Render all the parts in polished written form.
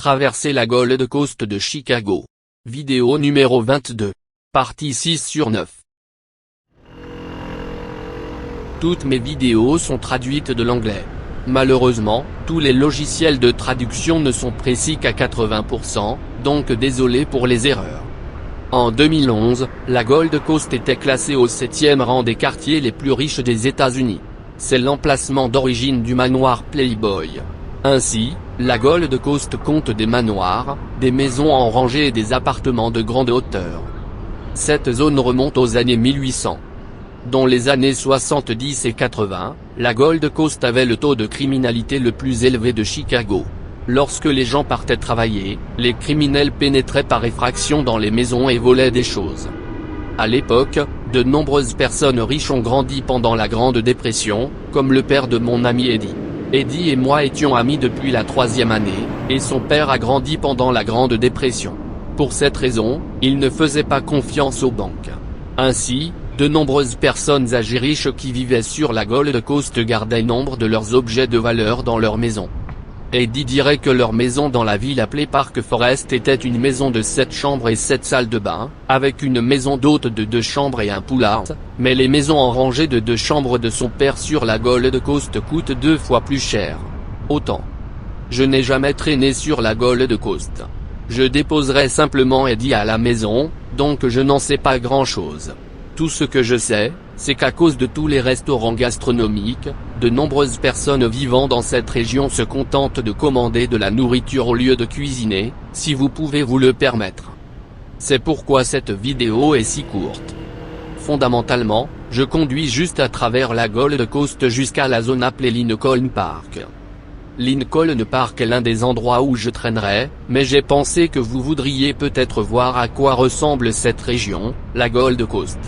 traverser la Gold Coast de Chicago. Vidéo numéro 22. Partie 6/9. Toutes mes vidéos sont traduites de l'anglais. Malheureusement, tous les logiciels de traduction ne sont précis qu'à 80%, donc désolé pour les erreurs. En 2011, la Gold Coast était classée au 7e rang des quartiers les plus riches des États-Unis. C'est l'emplacement d'origine du manoir Playboy. Ainsi, la Gold Coast compte des manoirs, des maisons en rangée et des appartements de grande hauteur. Cette zone remonte aux années 1800. Dans les années 70 et 80, la Gold Coast avait le taux de criminalité le plus élevé de Chicago. Lorsque les gens partaient travailler, les criminels pénétraient par effraction dans les maisons et volaient des choses. À l'époque, de nombreuses personnes riches ont grandi pendant la Grande Dépression, comme le père de mon ami Eddie. Eddie et moi étions amis depuis la 3e année, et son père a grandi pendant la Grande Dépression. Pour cette raison, il ne faisait pas confiance aux banques. Ainsi, de nombreuses personnes âgées riches qui vivaient sur la Gold Coast gardaient nombre de leurs objets de valeur dans leur maison. Eddie dirait que leur maison dans la ville appelée Park Forest était une maison de 7 chambres et 7 salles de bain, avec une maison d'hôte de 2 chambres et un pool-house, mais les maisons en rangée de 2 chambres de son père sur la Gold Coast coûtent 2 fois plus cher. Autant. Je n'ai jamais traîné sur la Gold Coast. Je déposerai simplement Eddie à la maison, donc je n'en sais pas grand-chose. Tout ce que je sais, c'est qu'à cause de tous les restaurants gastronomiques, de nombreuses personnes vivant dans cette région se contentent de commander de la nourriture au lieu de cuisiner, si vous pouvez vous le permettre. C'est pourquoi cette vidéo est si courte. Fondamentalement, je conduis juste à travers la Gold Coast jusqu'à la zone appelée Lincoln Park. Lincoln Park est l'un des endroits où je traînerai, mais j'ai pensé que vous voudriez peut-être voir à quoi ressemble cette région, la Gold Coast.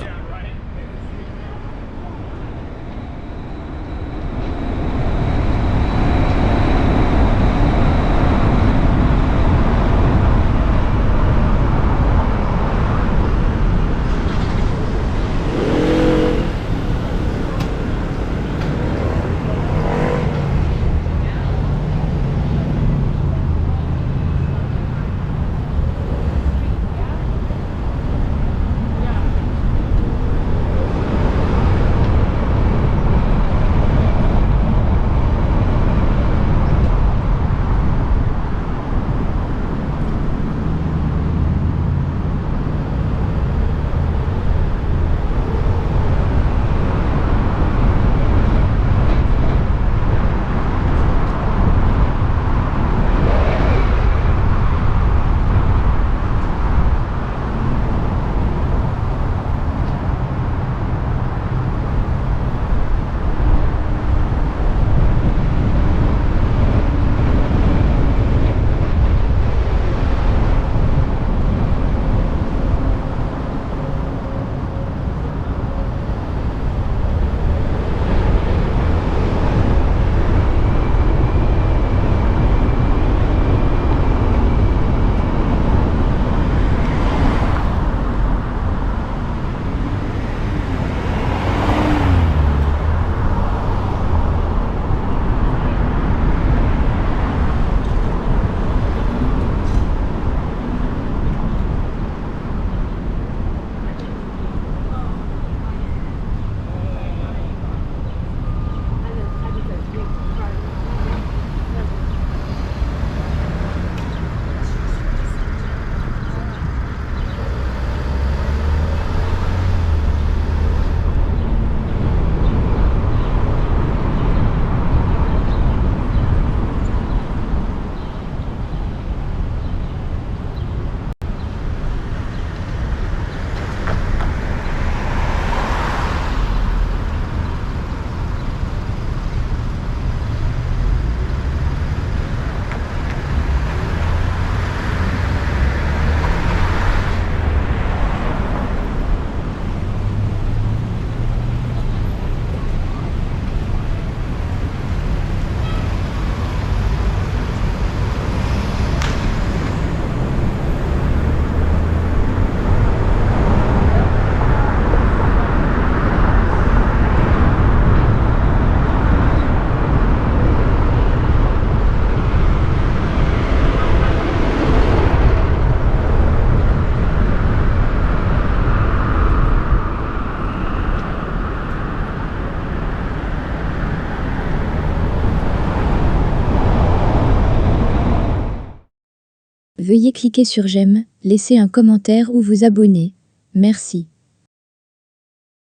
Veuillez cliquer sur j'aime, laisser un commentaire ou vous abonner. Merci.